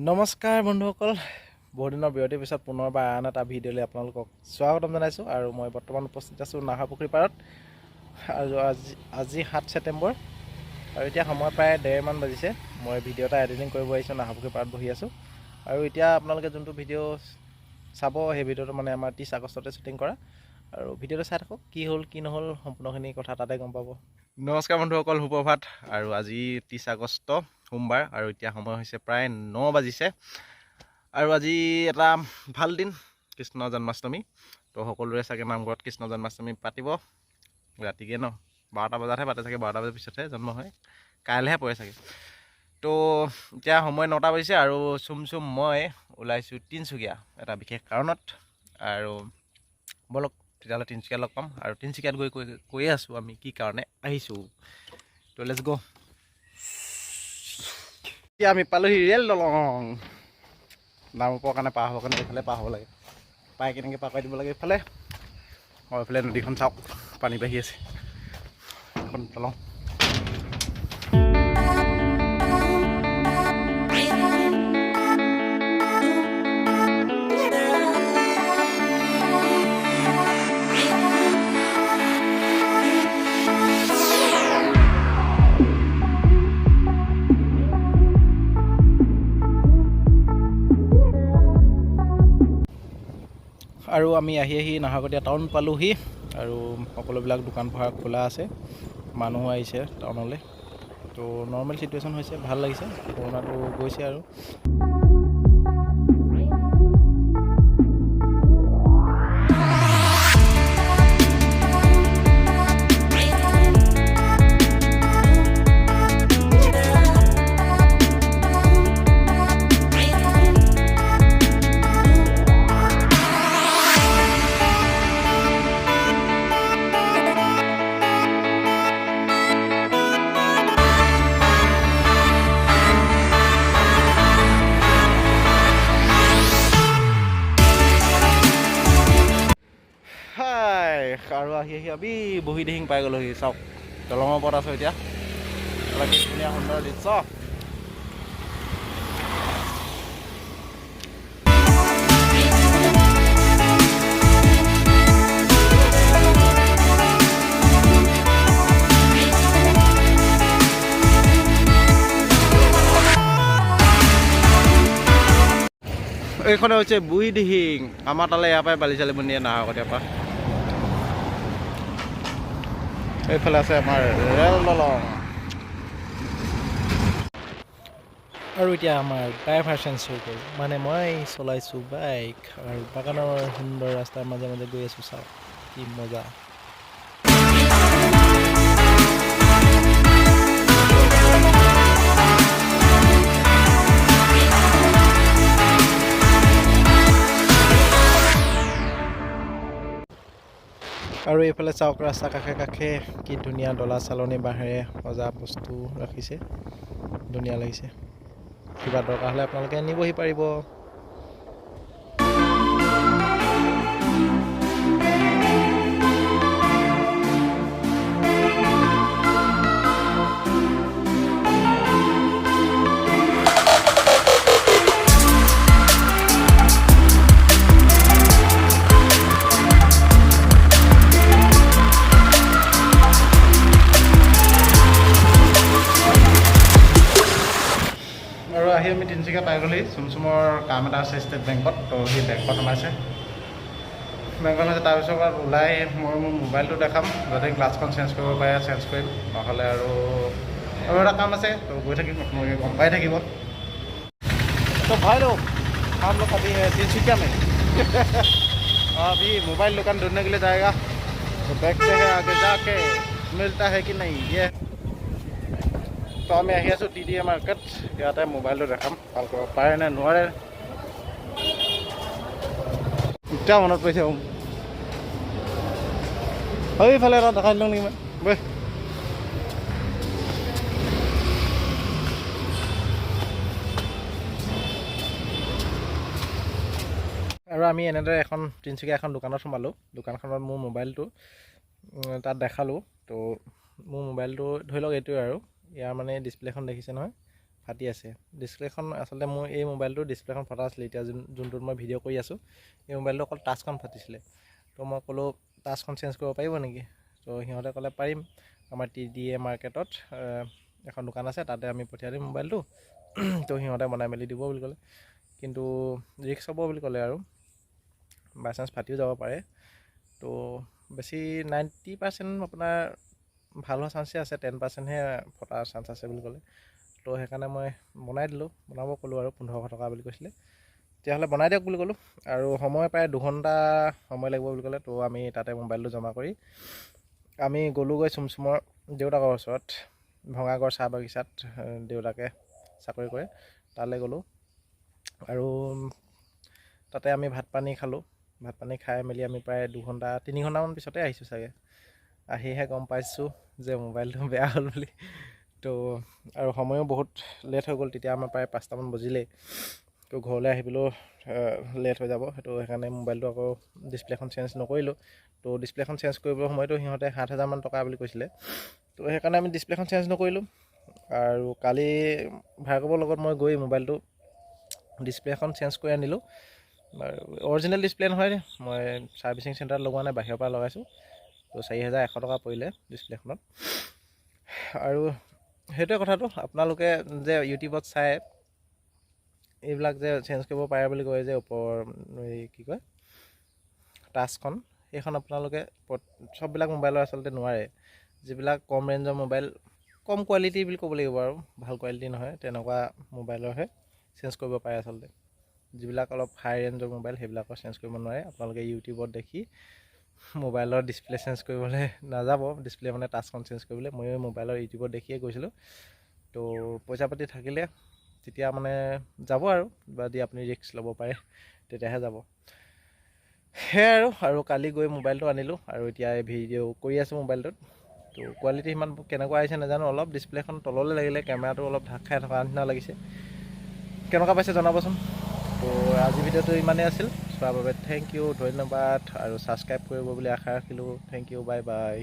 নমস্কাৰ বন্ধুসকল, বহুদিনৰ বিৰতিৰ পিছত পুনৰবাৰ আন এটা ভিডিঅ'লৈ আপোনালোকক স্বাগতম জনাইছোঁ। আৰু মই বৰ্তমান উপস্থিত আছোঁ নাহৰপুখুৰী পাৰত। আৰু আজি 7 ছেপ্টেম্বৰ আৰু এতিয়া সময় প্ৰায় 1:30 বাজিছে। মই ভিডিঅ' এটা এডিটিং কৰিব আহিছোঁ, নাহৰপুখুৰী পাৰত বহি আছোঁ। আৰু এতিয়া আপোনালোকে যোনটো ভিডিঅ' চাব, সেই ভিডিঅ'টো মানে আমাৰ 30 আগষ্টতে শ্বুটিং কৰা। আৰু ভিডিঅ'টো চাই থাকক, কি হ'ল কি নহ'ল সম্পূৰ্ণখিনি কথা তাতে গম পাব। নমস্কাৰ বন্ধুসকল, সুপ্ৰভাত। আৰু আজি 30 আগষ্ট সোমবাৰ আৰু এতিয়া সময় হৈছে প্ৰায় 9 বাজিছে। আৰু আজি এটা ভাল দিন, কৃষ্ণ জন্মাষ্টমী। তো সকলোৰে চাগে নামঘৰত কৃষ্ণ জন্মাষ্টমী পাতিব ৰাতিকে 12টা বজাতহে পাতে চাগে, 12টা বজাৰ পিছতহে জন্ম হয়, কাইলৈহে পৰে চাগে। তো এতিয়া সময় 9টা বাজিছে আৰু চুম মই ওলাইছোঁ তিনিচুকীয়া এটা বিশেষ কাৰণত। আৰু বলক তেতিয়াহ'লে তিনিচুকীয়া লগ পাম। আৰু তিনিচুকীয়াত গৈ কৈয়ে আছোঁ আমি কি কাৰণে আহিছোঁ। তো লেটছ গ'। এতিয়া আমি পালোহি ৰেল দলং। নাম ওপৰৰ কাৰণে পাৰ হ'বৰ কাৰণে এইফালে পাৰ হ'ব লাগে। পাই কেনেকৈ পাৰ কৰি দিব লাগে এইফালে। এইফালে নদীখন চাওক, পানী বাঢ়ি আছে। এখন দলং। আৰু আমি আহি নাহৰকটীয়া টাউন পালোহি। আৰু সকলোবিলাক দোকান পোহাৰ খোলা আছে, মানুহো আহিছে টাউনলৈ। তো নৰ্মেল চিটুৱেশ্যন হৈছে, ভাল লাগিছে। কৰোণাটো গৈছে আৰু আৰু আহি আমি বহি দিহিং পাই গ'লোহি। চাওক, দলঙৰ ওপৰত আছোঁ এতিয়া। কি ধুনীয়া সুন্দৰ দৃশ্য। এইখনে হৈছে বুঢ়ীদিহিং। আমাৰ তালৈ ইয়াৰ পৰাই বালিচালি বনিয়ে নাহৰকটীয়াৰ পৰা। এইফালে আছে আমাৰ ৰেল দলং। আৰু এতিয়া আমাৰ ড্ৰাইভাৰ চেঞ্জ হৈ গ'ল, মানে মই চলাইছোঁ বাইক। আৰু বাগানৰ সুন্দৰ ৰাস্তাৰ মাজে মাজে গৈ আছোঁ। চাওক কি মজা। আৰু এইফালে চাওক, ৰাস্তা কাষে কাষে কি ধুনীয়া ডলা চালনী বাঁহেৰে সজা বস্তু ৰাখিছে, ধুনীয়া লাগিছে। কিবা দৰকাৰ হ'লে আপোনালোকে নিবহি পাৰিব। আৰু আহি আমি তিনিচুকীয়া পাই গ'লেই। চুমৰ কাম এটা আছে ষ্টেট বেংকত। তো সেই বেংকত সোমাইছে। তাৰপিছত ওলাই মই মোৰ মোবাইলটো দেখাম, যাতে গ্লাছখন চেঞ্জ কৰিব পাৰে, চেঞ্জ কৰিম। নহ'লে আৰু এটা কাম আছে, তো গৈ থাকিম, আপোনালোকে গম পাই থাকিব। तो भाई लोग, हम लोग अभी है तिनसुकिया में। अभी मोबाइल दुकान ढूंढने के लिए जाएगा, तो देखते हैं आगे जाके मिलता है कि नहीं ये। तो আমি আহি আছোঁ TDA মাৰ্কেট। ইয়াতে মোবাইলটো দেখাম, ভাল কৰিব পাৰে নে নোৱাৰে। এতিয়া মনত পৰিছে সেইফালে এটা দেখাই দিলোঁ নেকি মই বৈ। আৰু আমি এনেদৰে তিনিচুকীয়া এখন দোকানত সোমালোঁ। দোকানখনত মোৰ মোবাইলটো তাত দেখালোঁ। তো মোৰ মোবাইলটো ধৰি লওক এইটোৱে আৰু ইয়াৰ মানে ডিছপ্লেখন দেখিছে নহয়, ফাটি আছে। ডিছপ্লেখন আচলতে মোৰ এই মোবাইলটোৰ ডিছপ্লেখন ফটা আছিলে। এতিয়া যোনটোত মই ভিডিঅ' কৰি আছোঁ এই মোবাইলটো অকল টাচখন ফাটিছিলে। তো মই ক'লোঁ টাচখন চেঞ্জ কৰিব পাৰিব নেকি? তো সিহঁতে ক'লে পাৰিম, আমাৰ TDA মাৰ্কেটত এখন দোকান আছে, তাতে আমি পঠিয়াই দিম মোবাইলটো। তো সিহঁতে বনাই মেলি দিব বুলি ক'লে, কিন্তু ৰিস্ক হ'ব বুলি ক'লে আৰু বাই চান্স ফাটিও যাব পাৰে। তো বেছি 90% আপোনাৰ ভাল হোৱা চান্সে আছে, 10%হে ফটাৰ চান্স আছে বুলি ক'লে। তো সেইকাৰণে মই বনাই দিলোঁ, বনাব ক'লোঁ আৰু 1500 টকা বুলি কৈছিলে। তেতিয়াহ'লে বনাই দিয়ক বুলি ক'লোঁ, আৰু সময় প্ৰায় 2 ঘণ্টা সময় লাগিব বুলি ক'লে। তো আমি তাতে মোবাইলটো জমা কৰি আমি গ'লোঁগৈ চুমচুমৰ দেউতাকৰ ওচৰত, ভঙাগড় চাহ বাগিচাত দেউতাকে চাকৰি কৰে, তালৈ গ'লোঁ। আৰু তাতে আমি ভাত পানী খালোঁ। ভাত পানী খাই মেলি আমি প্ৰায় 2-3 ঘণ্টামান পিছতে আহিছোঁ চাগে। আহিহে গম পাইছোঁ যে মোবাইলটো বেয়া হ'ল বুলি। তো আৰু সময়ো বহুত লেট হৈ গ'ল, তেতিয়া আমাৰ প্ৰায় 5টামান বজিলেই। তো ঘৰলৈ আহিবলৈও লেট হৈ যাব, সেইকাৰণে মোবাইলটো আকৌ ডিছপ্লেখন চেঞ্জ নকৰিলোঁ। তো ডিছপ্লেখন চেঞ্জ কৰিবৰ সময়তো সিহঁতে 7,000 টকা বুলি কৈছিলে। তো সেইকাৰণে আমি ডিছপ্লেখন চেঞ্জ নকৰিলোঁ। আৰু কালি ভাৰ্গৱৰ লগত মই গৈ মোবাইলটো ডিছপ্লেখন চেঞ্জ কৰি আনিলোঁ। অৰিজিনেল ডিছপ্লে নহয়, মই ছাৰ্ভিচিং চেণ্টাৰত লগোৱা নাই, বাহিৰৰ পৰা লগাইছোঁ। তো 4,100 টকা পৰিলে ডিছপ্লেখনত। আৰু সেইটোৱে কথাটো, আপোনালোকে যে ইউটিউবত চাই এইবিলাক যে চেঞ্জ কৰিব পাৰে বুলি কয় যে ওপৰ এই কি কয় টাচখন, সেইখন আপোনালোকে চববিলাক মোবাইলৰ আচলতে নোৱাৰে। যিবিলাক কম ৰেঞ্জৰ মোবাইল, কম কোৱালিটি বুলি ক'ব লাগিব আৰু, ভাল কোৱালিটি নহয়, তেনেকুৱা মোবাইলৰহে চেঞ্জ কৰিব পাৰে আচলতে। যিবিলাক অলপ হাই ৰেঞ্জৰ মোবাইল সেইবিলাকৰ চেঞ্জ কৰিব নোৱাৰে। আপোনালোকে ইউটিউবত দেখি মোবাইলৰ ডিছপ্লে চেঞ্জ কৰিবলৈ নাযাব, ডিছপ্লে মানে টাচখন চেঞ্জ কৰিবলৈ। ময়ো মোবাইলৰ ইউটিউবত দেখিয়ে গৈছিলোঁ। তো পইচা পাতি থাকিলে তেতিয়া মানে যাব আৰু, যদি আপুনি ৰিস্ক ল'ব পাৰে তেতিয়াহে যাব। সেয়াই আৰু কালি গৈ মোবাইলটো আনিলোঁ, আৰু এতিয়া ভিডিঅ' কৰি আছোঁ মোবাইলটোত। তো কোৱালিটি সিমান কেনেকুৱা আহিছে নাজানো, অলপ ডিছপ্লেখন তললৈ লাগিলে, কেমেৰাটো অলপ ঢাক খাই থকা নিচিনা লাগিছে। কেনেকুৱা পাইছে জনাবচোন। তো আজি ভিডিঅ'টো ইমানেই আছিল, চোৱাৰ বাবে থেংক ইউ, ধন্যবাদ। আৰু ছাবস্ক্ৰাইব কৰিব বুলি আশা ৰাখিলোঁ। Thank you, bye by.